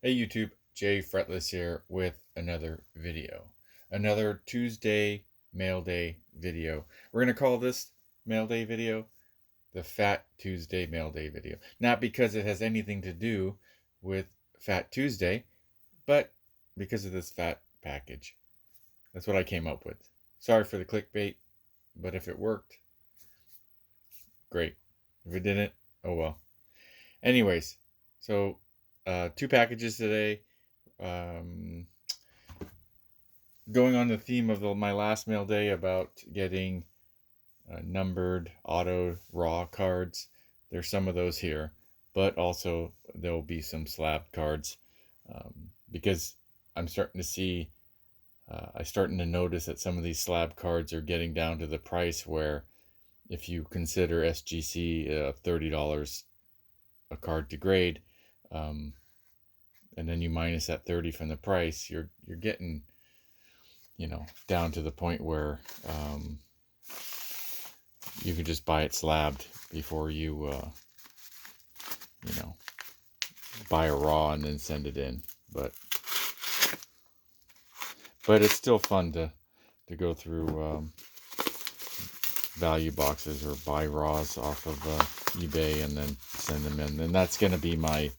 Hey YouTube, Jay Fretless here with another video. Another Tuesday Mail Day video. We're going to call this Mail Day video the Fat Tuesday Mail Day video. Not because it has anything to do with Fat Tuesday, but because of this fat package. That's what I came up with. Sorry for the clickbait, but if it worked, great. If it didn't, oh well. Anyways, so two packages today. Um, Going on the theme of my last mail day about getting numbered auto raw cards. There's some of those here, but also there'll be some slab cards because I'm starting to see, I'm starting to notice that some of these slab cards are getting down to the price where if you consider SGC $30 a card to grade, and then you minus that 30 from the price, you're getting, down to the point where you can just buy it slabbed before you, buy a raw and then send it in. But it's still fun to go through value boxes or buy raws off of eBay and then send them in. And that's going to be my,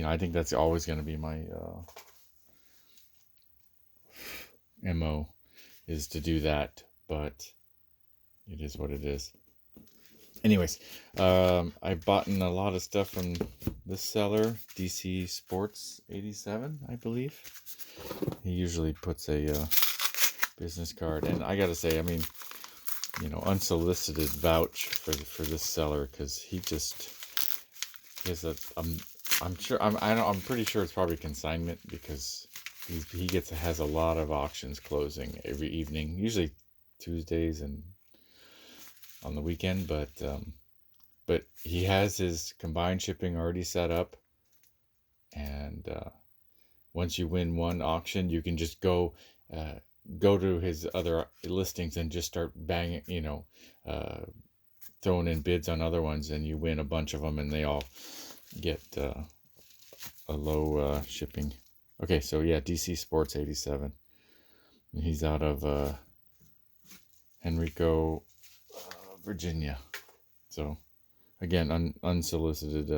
I think that's always going to be my MO, is to do that, but it is what it is. Anyways, I bought in a lot of stuff from this seller, DC Sports 87, I believe. He usually puts a business card, and I gotta say, I mean, unsolicited vouch for this seller, because he has a I'm pretty sure it's probably consignment, because he has a lot of auctions closing every evening, usually Tuesdays and on the weekend, but he has his combined shipping already set up, and once you win one auction, you can just go to his other listings and just start banging, throwing in bids on other ones, and you win a bunch of them, and they all get a low shipping. Okay, so yeah, DC Sports 87. And he's out of Henrico, Virginia. So again, unsolicited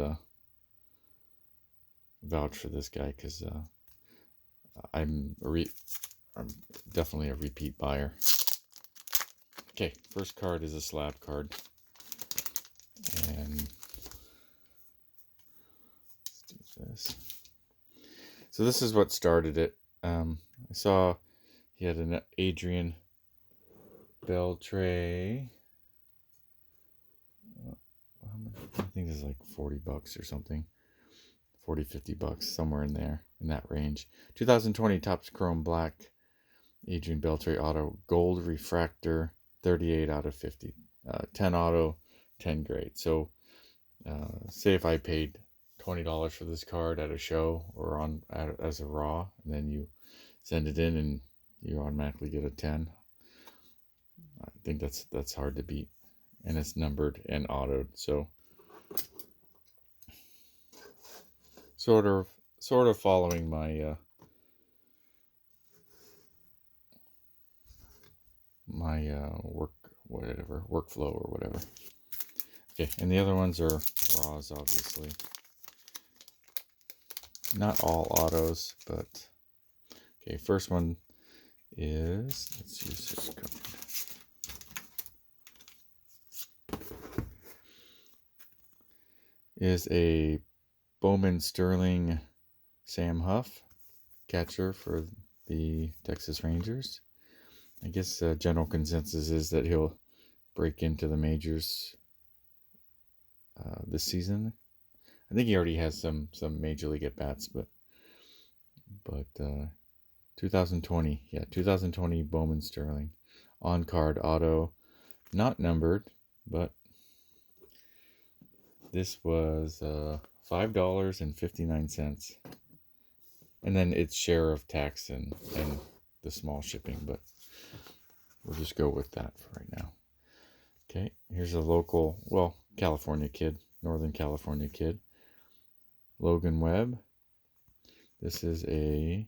vouch for this guy, because I'm definitely a repeat buyer. Okay, first card is a slab card, and let's do this. So this is what started it. I saw he had an Adrian Beltre. I think it's like $40 or something. 40, $50, somewhere in there, in that range. 2020 Topps Chrome Black Adrian Beltre Auto Gold Refractor, 38 out of 50. 10 auto, 10 grade. So say if I paid $20 for this card at a show or as a raw, and then you send it in and you automatically get a 10. I think that's hard to beat, and it's numbered and autoed. So sort of following my workflow or whatever. Okay, and the other ones are raws, obviously. Not all autos, but okay. First one is, let's use this card. Is a Bowman Sterling Sam Huff, catcher for the Texas Rangers. I guess general consensus is that he'll break into the majors this season. I think he already has some major league at bats, but 2020, yeah, 2020 Bowman Sterling, on card auto, not numbered, but this was $5.59, and then its share of tax and the small shipping, but we'll just go with that for right now. Okay, here's a local, California kid, Northern California kid, Logan Webb, This is a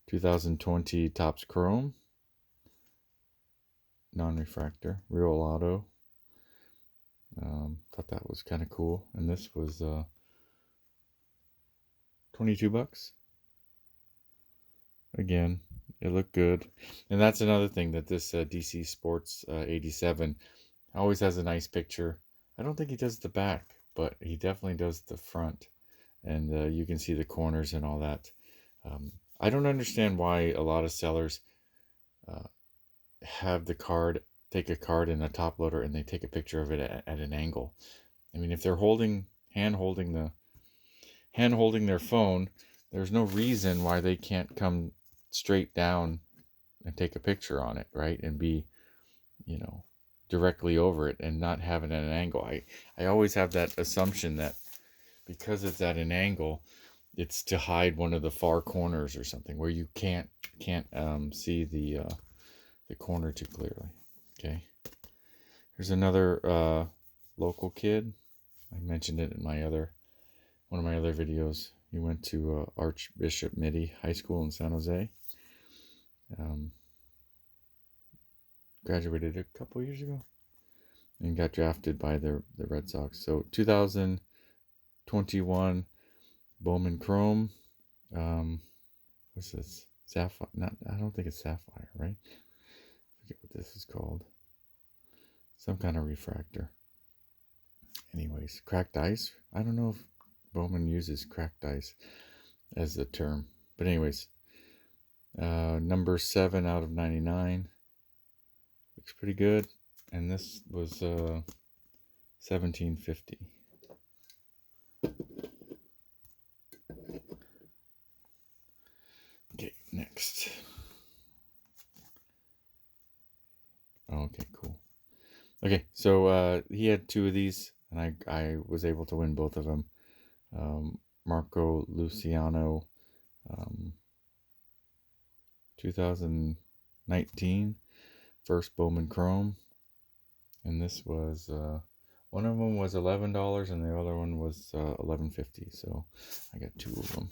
2020 Topps Chrome, non-refractor, real auto. Thought that was kind of cool. And this was 22 bucks. Again, it looked good. And that's another thing, that this DC Sports 87 always has a nice picture. I don't think he does the back, but he definitely does the front. And you can see the corners and all that. I don't understand why a lot of sellers have the card, take a card in a top loader, and they take a picture of it at an angle. I mean, if they're hand holding their phone, there's no reason why they can't come straight down and take a picture on it, right? And be, directly over it and not have it at an angle. I always have that assumption that because it's at an angle, it's to hide one of the far corners or something where you can't see the corner too clearly. Okay. Here's another local kid. I mentioned it in one of my other videos. He went to Archbishop Mitty High School in San Jose. Graduated a couple years ago and got drafted by the Red Sox. So 2021 Bowman Chrome. What's this? Sapphire? I don't think it's sapphire, right? I forget what this is called. Some kind of refractor. Anyways, cracked ice. I don't know if Bowman uses cracked ice as the term, but anyways, number 7 out of 99. Looks pretty good. And this was $17.50. Okay, next. Okay, cool. Okay, so he had 2 of these, and I was able to win both of them. Marco Luciano, 2019 first Bowman Chrome, and this was one of them was $11 and the other one was $11.50. So I got 2 of them,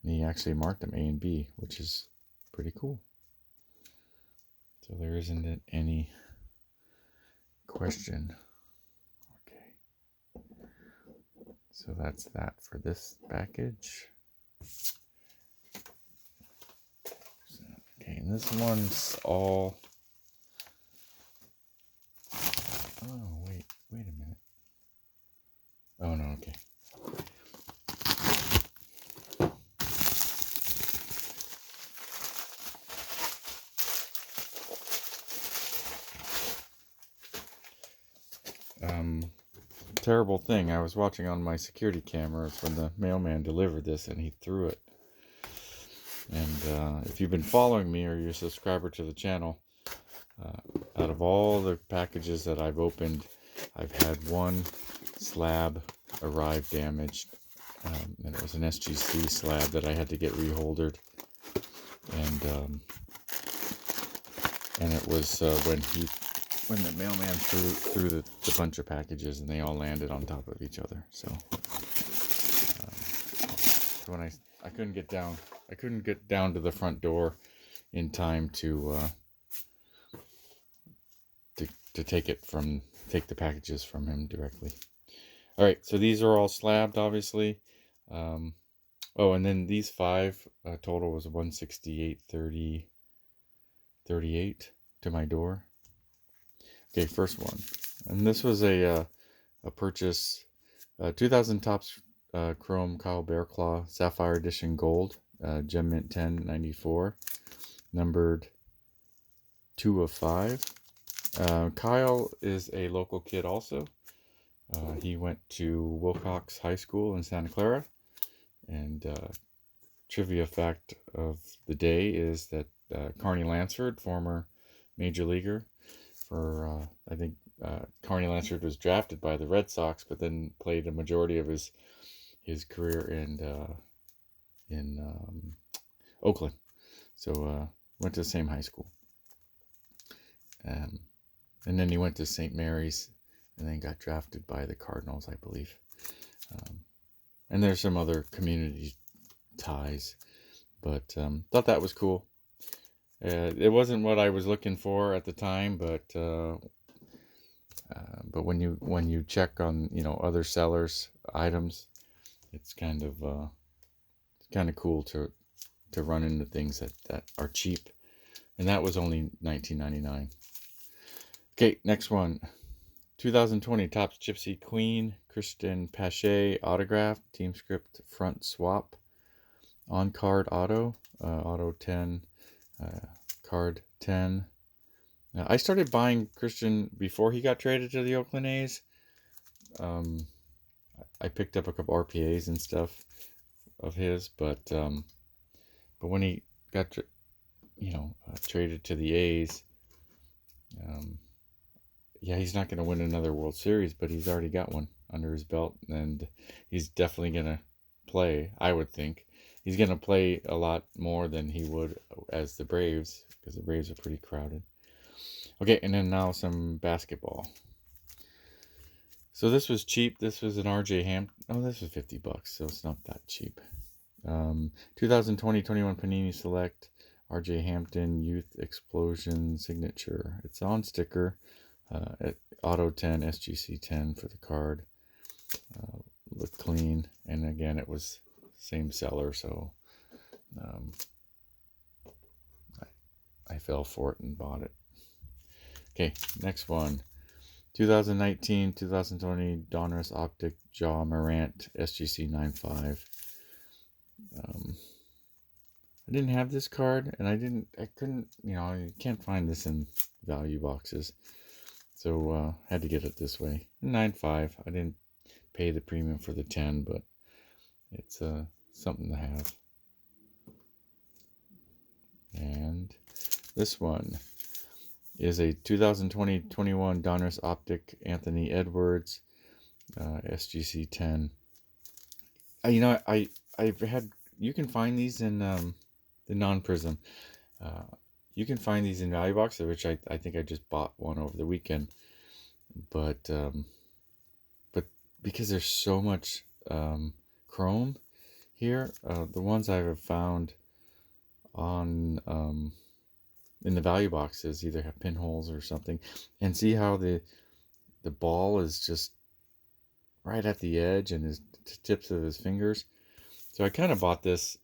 and he actually marked them A and B, which is pretty cool. So there isn't any question. Okay, so that's that for this package. Okay, and this one's all... Oh, wait a minute. Oh, no, okay. Terrible thing. I was watching on my security cameras when the mailman delivered this, and he threw it. And if you've been following me or you're a subscriber to the channel, out of all the packages that I've opened, I've had one slab arrive damaged. And it was an SGC slab that I had to get reholdered. And it was when the mailman threw the bunch of packages, and they all landed on top of each other. So when I couldn't get down to the front door in time to take the packages from him directly. All right, so these are all slabbed, obviously. And then these 5 total was $168.38 to my door. Okay, first one, and this was a purchase, 2000 Topps Chrome Kyle Bearclaw Sapphire Edition Gold, Gem Mint 1094, numbered 2 of 5. Kyle is a local kid also. He went to Wilcox High School in Santa Clara, and trivia fact of the day is that Carney Lansford, former major leaguer for, I think Carney Lansford was drafted by the Red Sox, but then played a majority of his career in Oakland. So went to the same high school. And then he went to St. Mary's, and then got drafted by the Cardinals, I believe. And there's some other community ties. But thought that was cool. It wasn't what I was looking for at the time, but when you check on other sellers' items, it's kind of cool to run into things that are cheap, and that was only $19.99. Okay, next one. 2020 Topps Gypsy Queen Christian Pache autograph team script front swap on card auto 10 card 10. Now, I started buying Christian before he got traded to the Oakland A's. I picked up a couple RPAs and stuff of his, but when he got traded to the A's, yeah, he's not going to win another World Series, but he's already got one under his belt, and he's definitely going to play. I would think he's going to play a lot more than he would as the Braves, because the Braves are pretty crowded. Okay, and then now some basketball. So this was cheap. This was an RJ Hampton. Oh, this was $50, so it's not that cheap. 2020-21 Panini Select RJ Hampton Youth Explosion Signature. It's on sticker. Auto 10, SGC 10 for the card. Looked clean, and again, it was same seller, so I fell for it and bought it. Okay, next one. 2019-2020 Donruss Optic Jaw Morant SGC 9.5. I didn't have this card, and I couldn't, you can't find this in value boxes. So had to get it this way. 9.5. I didn't pay the premium for the 10, but it's something to have. And this one is a 2020-21 Donruss Optic Anthony Edwards SGC 10. I've had, you can find these in the non-prism. You can find these in value boxes, which I think I just bought one over the weekend. But because there's so much chrome here, the ones I have found on in the value boxes either have pinholes or something, and see how the ball is just right at the edge and his tips of his fingers. So I kind of bought this,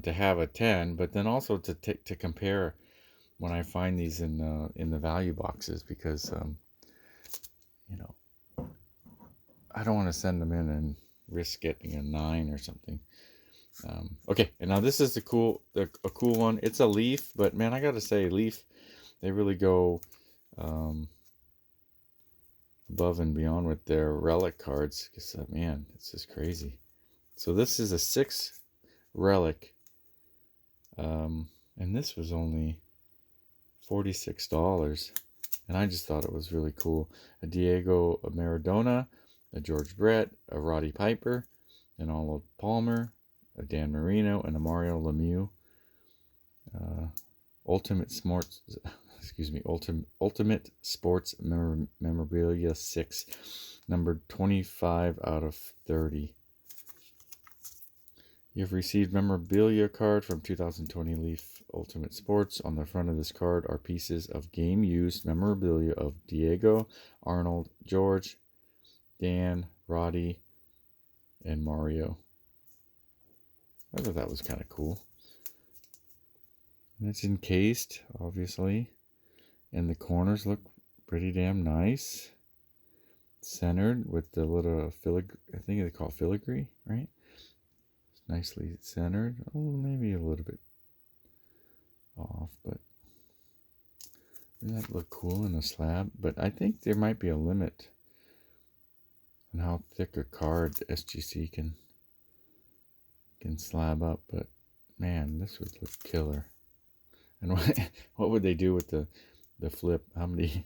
to have a 10, but then also to compare when I find these in the value boxes, because I don't want to send them in and risk getting a 9 or something. Okay, and now this is a cool one. It's a Leaf, but man, I gotta say, Leaf, they really go above and beyond with their Relic cards. Because man, it's just crazy. So this is a 6 Relic, and this was only $46, and I just thought it was really cool. A Diego Maradona, a George Brett, a Roddy Piper, an Arnold Palmer, a Dan Marino, and a Mario Lemieux. Ultimate Sports Memorabilia 6, numbered 25 out of 30. You've received memorabilia card from 2020 Leaf Ultimate Sports. On the front of this card are pieces of game-used memorabilia of Diego, Arnold, George, Dan, Roddy, and Mario. I thought that was kind of cool. And it's encased, obviously, and the corners look pretty damn nice. Centered with the little filigree, I think they call it filigree, right? It's nicely centered. Oh, maybe a little bit off, but doesn't that look cool in a slab? But I think there might be a limit on how thick a card SGC can slab up. But man, this would look killer. And what would they do with the flip? How many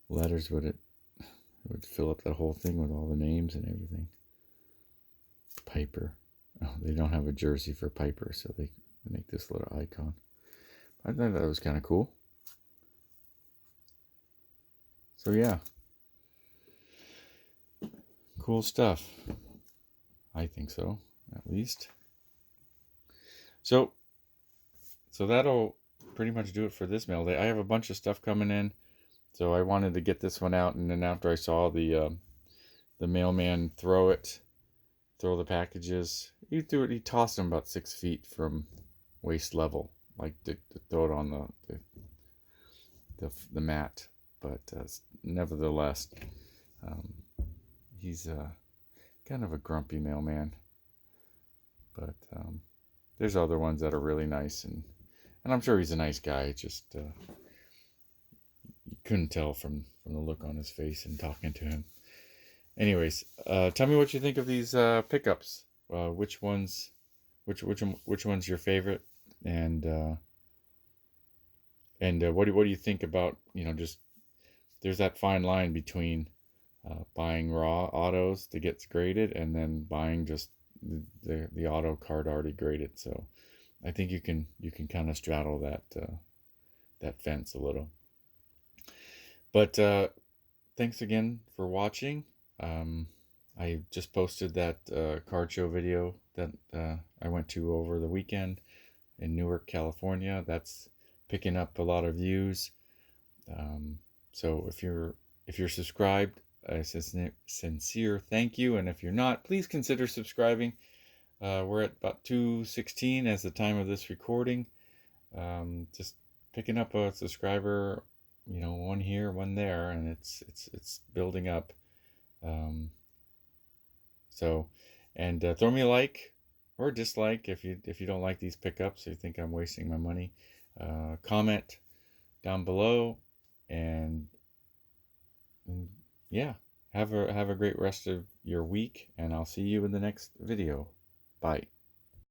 letters would it would fill up that whole thing with all the names and everything? Piper. Oh, they don't have a jersey for Piper, so they make this little icon. I thought that was kind of cool. So yeah, cool stuff. I think so, at least. So that'll pretty much do it for this mail day. I have a bunch of stuff coming in, so I wanted to get this one out. And then after I saw the mailman throw the packages, he tossed them about 6 feet from waist level, like to throw it on the mat. But nevertheless, um, he's kind of a grumpy mailman. But there's other ones that are really nice, and I'm sure he's a nice guy. Just you couldn't tell from the look on his face and talking to him. Anyways, tell me what you think of these pickups. Which one's your favorite, and what do you think about, just there's that fine line between buying raw autos to get graded and then buying just the auto card already graded. So I think you can kind of straddle that fence a little. But thanks again for watching. I just posted that card show video that I went to over the weekend in Newark, California. That's picking up a lot of views. So if you're subscribed, a sincere thank you. And if you're not, please consider subscribing. We're at about 216 as the time of this recording. Just picking up a subscriber, one here, one there, and it's building up. And throw me a like or a dislike if you don't like these pickups or you think I'm wasting my money. Comment down below, and yeah, have a great rest of your week, and I'll see you in the next video. Bye.